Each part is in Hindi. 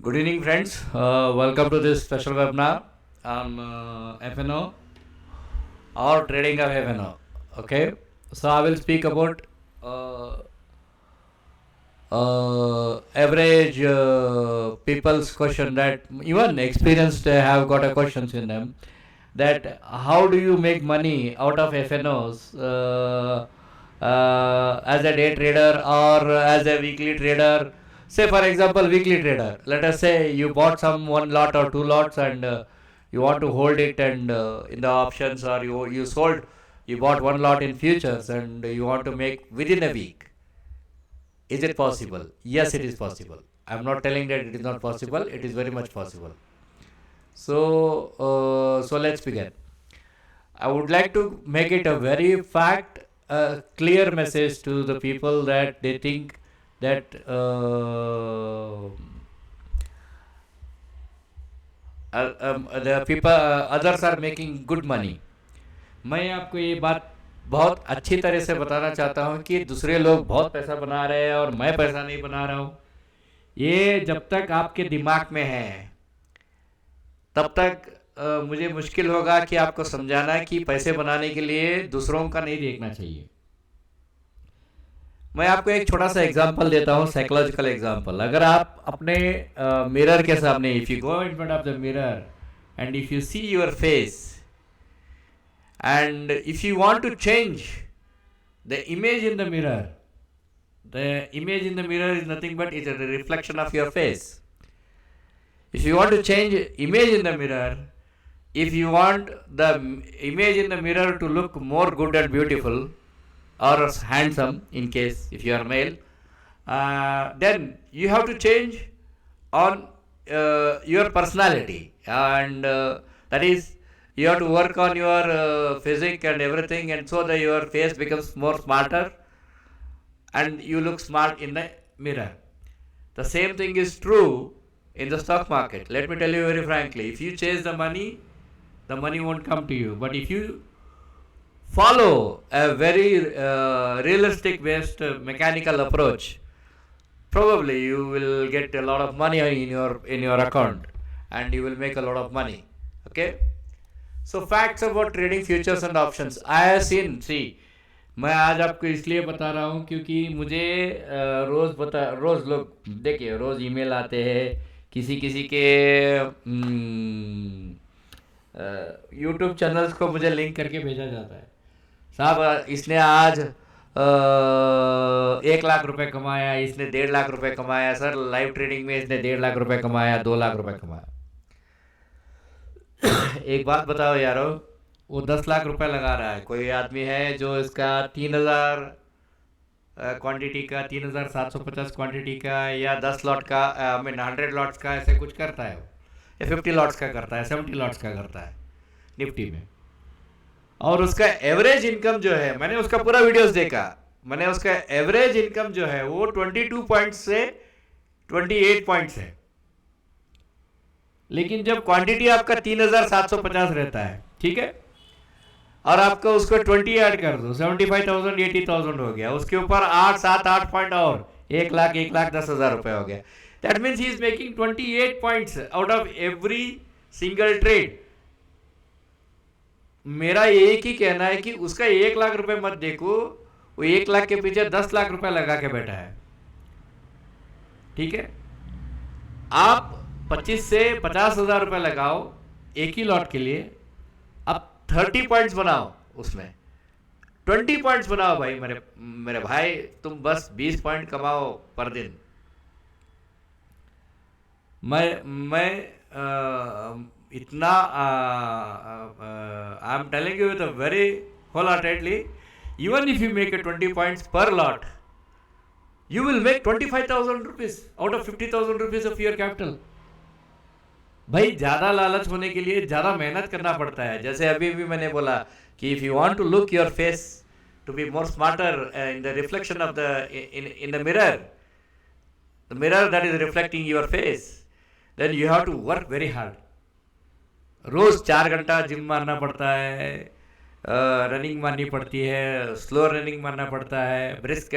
Good evening, friends. Welcome to this special webinar on FNO or trading of FNO. Okay, so I will speak about uh, average people's question that even experienced have got a questions in them that how do you make money out of FNOs as a day trader or as a weekly trader. Say for example weekly trader, let us say you bought some one lot or two lots and you want to hold it and in the options, or you bought one lot in futures and you want to make within a week. Is it possible? Yes, it is possible. I am not telling that it is not possible. It is very much possible. So let's begin. I would like to make it a very clear message to the people that they think that the people others are making good money. मैं आपको ये बात बहुत अच्छी तरह से बताना चाहता हूँ कि दूसरे लोग बहुत पैसा बना रहे हैं और मैं पैसा नहीं बना रहा हूँ। ये जब तक आपके दिमाग में है तब तक मुझे मुश्किल होगा कि आपको समझाना कि पैसे बनाने के लिए दूसरों का नहीं देखना चाहिए। मैं आपको एक छोटा सा एग्जांपल देता हूँ, साइकोलॉजिकल एग्जांपल। अगर आप अपने मिरर के सामने, if you go in front of the mirror and if you see your face and if you want to change the image in the mirror is nothing but it's a reflection of your face. If you want to change image in the mirror, if you want the image in the mirror to look more good and beautiful or handsome, in case if you are male, then you have to change on your personality, and that is, you have to work on your physique and everything, and so that your face becomes more smarter and you look smart in the mirror. The same thing is true in the stock market. Let me tell you very frankly, if you chase the money won't come to you. But if you follow a very realistic based mechanical approach, probably you will get a lot of money in your account and you will make a lot of money. Okay. So facts about trading futures and options. I have seen, see, मैं आज आपको इसलिए बता रहा हूँ क्योंकि मुझे रोज़ लोग देखिए, रोज़ ईमेल आते हैं किसी किसी के यूट्यूब चैनल्स को मुझे लिंक करके भेजा जाता है। साहब इसने आज 1 लाख रुपए कमाया, इसने 1.5 लाख रुपए कमाया, सर लाइव ट्रेडिंग में इसने 1.5 लाख रुपए कमाया, 2 लाख रुपए कमाया। एक बात बताओ यारो, वो 10 लाख रुपए लगा रहा है, कोई आदमी है जो इसका 3000 क्वांटिटी का, 3750 क्वांटिटी का या 10 लॉट का, 100 लॉट्स का ऐसे कुछ करता है, या 50 लॉट्स का करता है, 70 लॉट्स का करता है निफ्टी में, और उसका एवरेज इनकम जो है, मैंने उसका पूरा वीडियोस देखा, मैंने उसका एवरेज इनकम जो है वो 22 पॉइंट से 28 पॉइंट्स है। लेकिन जब क्वांटिटी आपका 3750 रहता है, ठीक है, और आपको उसको 20 ऐड कर दो, 75,000 80,000 हो गया, उसके ऊपर 8 पॉइंट और 1,10,000 रुपए हो गया। That means he is making 28 points out of every single trade. मेरा एक ही कहना है कि उसका 1 लाख रुपए मत देखो, वो 1 लाख के पीछे 10 लाख रुपए लगा के बैठा है। ठीक है, आप 25 से 50,000 रुपए लगाओ एक ही लॉट के लिए, अब 30 पॉइंट्स बनाओ, उसमें 20 पॉइंट्स बनाओ भाई, मेरे भाई, तुम बस 20 पॉइंट कमाओ पर दिन। मैं इतना आई am telling you with a very wholeheartedly, even if you make a 20 points per lot, you will make 25,000 rupees out of 50,000 rupees of your capital. भाई ज्यादा लालच होने के लिए ज्यादा मेहनत करना पड़ता है। जैसे अभी भी मैंने बोला कि if you want to look your face to be more smarter in the reflection of the in the mirror that is reflecting your face, then you have to work very hard. रोज 4 घंटा जिम मारना पड़ता है, रनिंग मारनी पड़ती है, स्लो रनिंग मारना पड़ता है, ब्रिस्क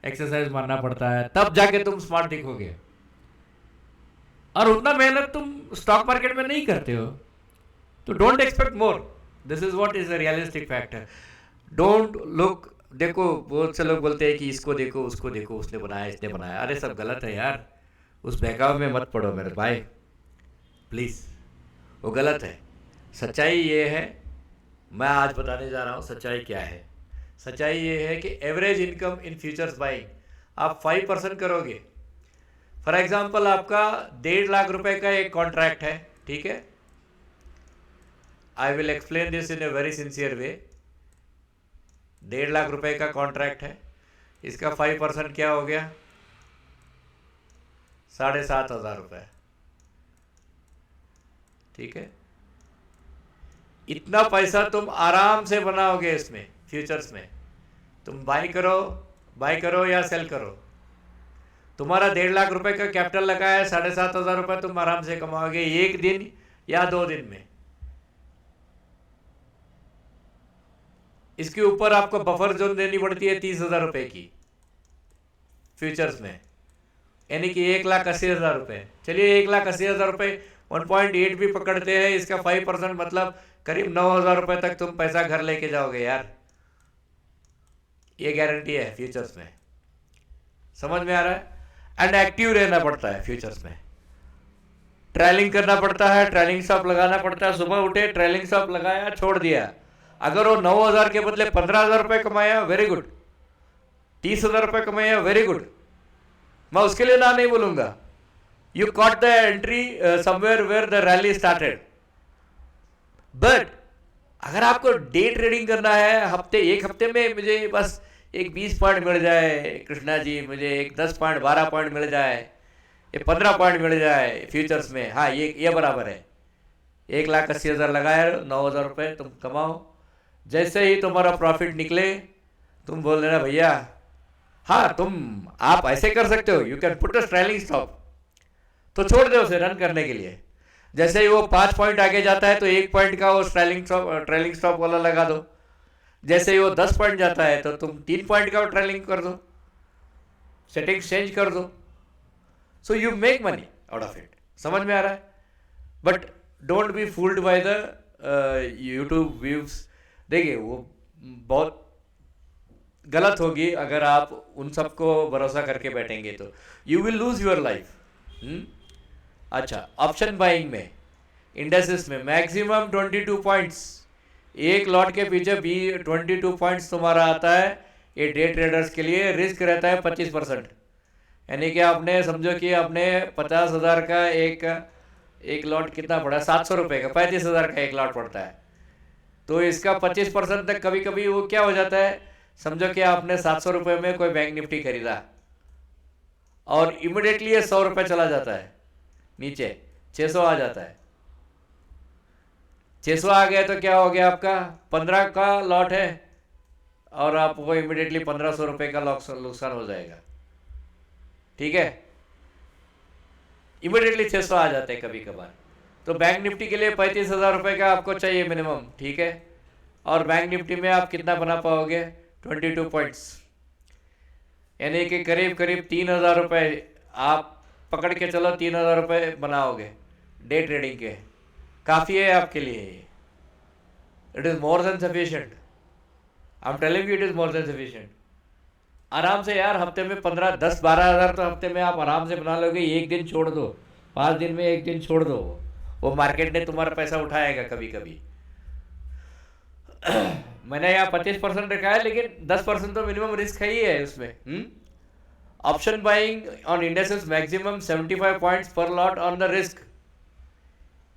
एक्सरसाइज मारना पड़ता है, तब जाके तुम स्मार्ट दिखोगे। और उतना मेहनत तुम स्टॉक मार्केट में नहीं करते हो, तो don't expect more. This is what is a realistic factor. Don't look. देखो बहुत से लोग बोलते हैं कि इसको देखो उसको देखो, उसने बनाया इसने बनाया. अरे सब गलत है यार. उस बहकावे में मत पड़ो मेरे भाई, प्लीज़. वो गलत है. सच्चाई ये है, मैं आज बताने जा रहा हूँ सच्चाई क्या है. सच्चाई ये है कि average income in futures buying आप 5% करोगे. फॉर एग्जाम्पल आपका 1.5 लाख रुपए का एक कॉन्ट्रैक्ट है, ठीक है. I will explain this in a very sincere way. 1.5 lakh रुपए का कॉन्ट्रैक्ट है, इसका 5% क्या हो गया? 7,500 रुपये. ठीक है. इतना पैसा तुम आराम से बनाओगे इसमें फ्यूचर्स में. तुम बाई करो या सेल करो. तुम्हारा 1.5 लाख रुपए का कैपिटल लगा है, 7,500 रुपये तुम आराम से कमाओगे एक दिन या 2 दिन में. इसके ऊपर आपको बफर जोन देनी पड़ती है 30,000 रुपये की फ्यूचर्स में, यानी कि 1,80,000 रुपये. चलिए 1,80,000 रुपये 1.8 भी पकड़ते हैं, इसका 5% मतलब करीब 9,000 रुपये तक तुम पैसा घर लेके जाओगे यार. ये गारंटी है फ्यूचर्स में. समझ में आ रहा है? एंड एक्टिव रहना पड़ता है फ्यूचर्स में. ट्रेलिंग करना पड़ता है, ट्रेलिंग स्टॉप लगाना पड़ता है. सुबह उठे ट्रेलिंग स्टॉप लगाया, छोड़ दिया. अगर वो 9,000 के बदले 15,000 रुपये कमाया, वेरी गुड. 30,000 रुपये कमाया, वेरी गुड. मैं उसके लिए ना नहीं बोलूंगा. You caught the entry somewhere where the rally started. But अगर आपको डे ट्रेडिंग करना है, एक हफ्ते में मुझे बस एक 20 पॉइंट मिल जाए, कृष्णा जी मुझे एक 10 पॉइंट 12 पॉइंट मिल जाए, ये 15 पॉइंट मिल जाए फ्यूचर्स में, हाँ ये बराबर है. 1,80,000 लगाए, 9,000 रुपये तुम कमाओ. जैसे ही तुम्हारा प्रॉफिट निकले तुम बोल देना भैया. हाँ आप ऐसे कर सकते हो, you can put a trailing stop. तो छोड़ दो उसे रन करने के लिए. जैसे ही वो 5 पॉइंट आगे जाता है तो 1 पॉइंट का वो ट्रेलिंग स्टॉप वाला लगा दो. जैसे ही वो 10 पॉइंट जाता है तो तुम 3 पॉइंट का ट्रेलिंग कर दो, सेटिंग्स चेंज कर दो. So you make money out of it. समझ में आ रहा है? But don't be fooled by the YouTube views. देखिए वो बहुत गलत होगी अगर आप उन सबको भरोसा करके बैठेंगे तो you will lose your life. अच्छा, ऑप्शन बाइंग में इंडेक्सेस में मैक्सिमम 22 पॉइंट्स, एक लॉट के पीछे 22 पॉइंट्स तुम्हारा आता है. ये डे ट्रेडर्स के लिए रिस्क रहता है 25%. यानी कि आपने समझो कि आपने 50,000 का एक लॉट कितना पड़ा, 700 रुपये का, 35,000 का एक लॉट पड़ता है. तो इसका 25% तक कभी कभी वो क्या हो जाता है, समझो कि आपने 700 रुपये में कोई बैंक निफ्टी खरीदा और इमिडिएटली ये 100 रुपये चला जाता है नीचे, 600 आ जाता है. 600 आ गया तो क्या हो गया, आपका 15 का लॉट है और आपको इमिडिएटली 1,500 रुपये का नुकसान हो जाएगा. ठीक है, इमिडिएटली 600 आ जाते हैं कभी कभार. तो बैंक निफ्टी के लिए 35,000 रुपये का आपको चाहिए मिनिमम. ठीक है, और बैंक निफ्टी में आप कितना बना पाओगे, 22 पॉइंट्स, यानी कि करीब 3,000 रुपये आप पकड़ के चलो, 3,000 रुपये बनाओगे डे ट्रेडिंग के. काफ़ी है आपके लिए. It is more than sufficient. I am telling you, it is more than sufficient. आराम से यार हफ्ते में 15, 10, 12,000 तो हफ्ते में आप आराम से बना लोगे. एक दिन छोड़ दो, 5 दिन में एक दिन छोड़ दो, वो मार्केट ने तुम्हारा पैसा उठाएगा कभी कभी. मैंने यहाँ 25% रखा है, लेकिन 10% तो मिनिमम रिस्क है ही है उसमें. Option buying on indexes maximum 75 points पर लॉट ऑन द रिस्क.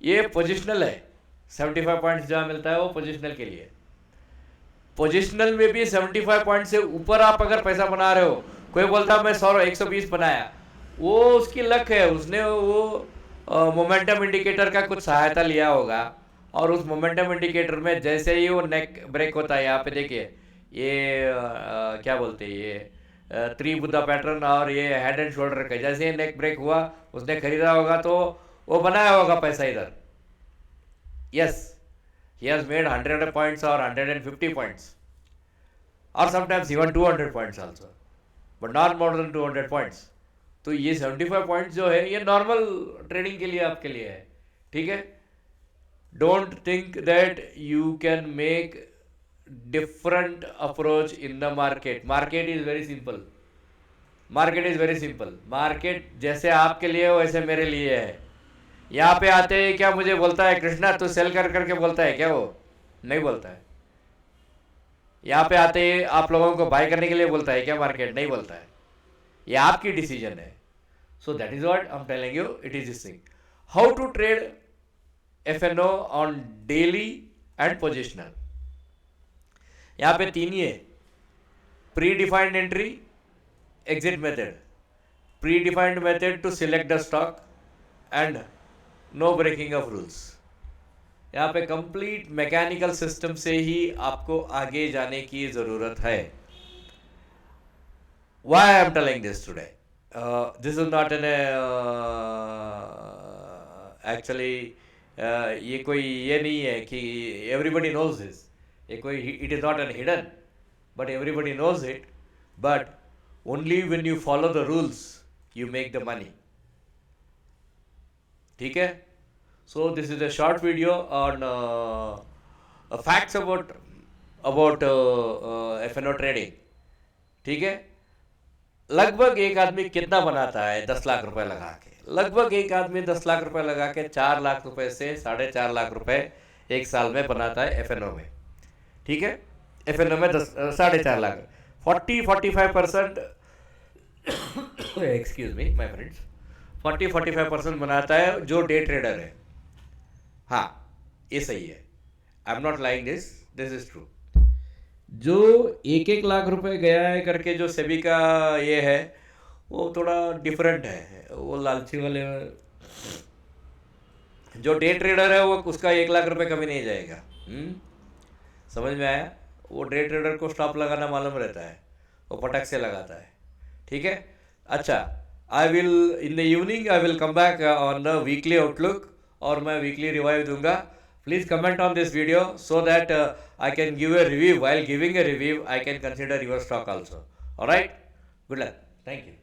ये पोजिशनल है. 75 पॉइंट्स जहाँ मिलता है वो पोजिशनल के लिए. पोजिशनल में भी 75 पॉइंट से ऊपर आप अगर पैसा बना रहे हो, कोई बोलता मैं 120 बनाया, वो उसकी लक है. उसने वो मोमेंटम इंडिकेटर का कुछ सहायता लिया होगा और उस मोमेंटम इंडिकेटर में जैसे ही वो नेक ब्रेक होता है, यहाँ पे देखिए ये क्या बोलते हैं, ये त्रिबुद्धा पैटर्न और ये हेड एंड शोल्डर का, जैसे ही नेक ब्रेक हुआ उसने खरीदा होगा तो वो बनाया होगा पैसा इधर. Yes, he has made 100 points or 150 points or sometimes even 200 points also, but not more than 200 points. तो ये 75 पॉइंट जो है ये नॉर्मल ट्रेडिंग के लिए आपके लिए है, ठीक है। Don't think that you can make different approach in the market. Market is very simple, market is very simple. Market जैसे आपके लिए है वैसे मेरे लिए है। यहाँ पे आते ही क्या मुझे बोलता है कृष्णा तू सेल कर करके बोलता है क्या? वो नहीं बोलता है। यहाँ पे आते ही आप लोगों को बाय करने के लिए बोलता है क्या? मार्केट नहीं बोलता है। ये आपकी डिसीजन है। So that is what I am telling you, it is this thing. How to trade FNO on daily and positional. यहाँ पे तीन ही है, predefined entry, exit method, predefined method to select the stock and no breaking of rules. यहाँ पे कंप्लीट मैकेनिकल सिस्टम से ही आपको आगे जाने की जरूरत है। Why I am telling this today? This is not an actually ये कोई ये नहीं है कि everybody knows this. ये कोई it is not an hidden, but everybody knows it. But only when you follow the rules, you make the money. ठीक है? So this is a short video on facts about FNO trading. ठीक है? लगभग एक आदमी कितना बनाता है 10 लाख रुपए लगा के? लगभग एक आदमी 10 लाख रुपए लगा के 4 लाख रुपए से 4.5 लाख रुपए एक साल में बनाता है FNO में। ठीक है, FNO में 4.5 lakh, 40-45% excuse me my friends, 40-45% बनाता है जो डे ट्रेडर है। हाँ, ये सही है, I am not like this, this is true. जो 1-1 लाख रुपए गया है करके जो सेबी का ये है वो थोड़ा डिफरेंट है, वो लालची वाले। जो डे ट्रेडर है वो उसका 1 लाख रुपए कभी नहीं जाएगा। समझ में आया? वो डे ट्रेडर को स्टॉप लगाना मालूम रहता है, वो पटक से लगाता है। ठीक है, अच्छा, I will in the evening I will come back on the weekly outlook, और मैं वीकली रिवाइव दूंगा। Please comment on this video so that I can give a review. While giving a review, I can consider your stock also. Alright? Good luck. Thank you.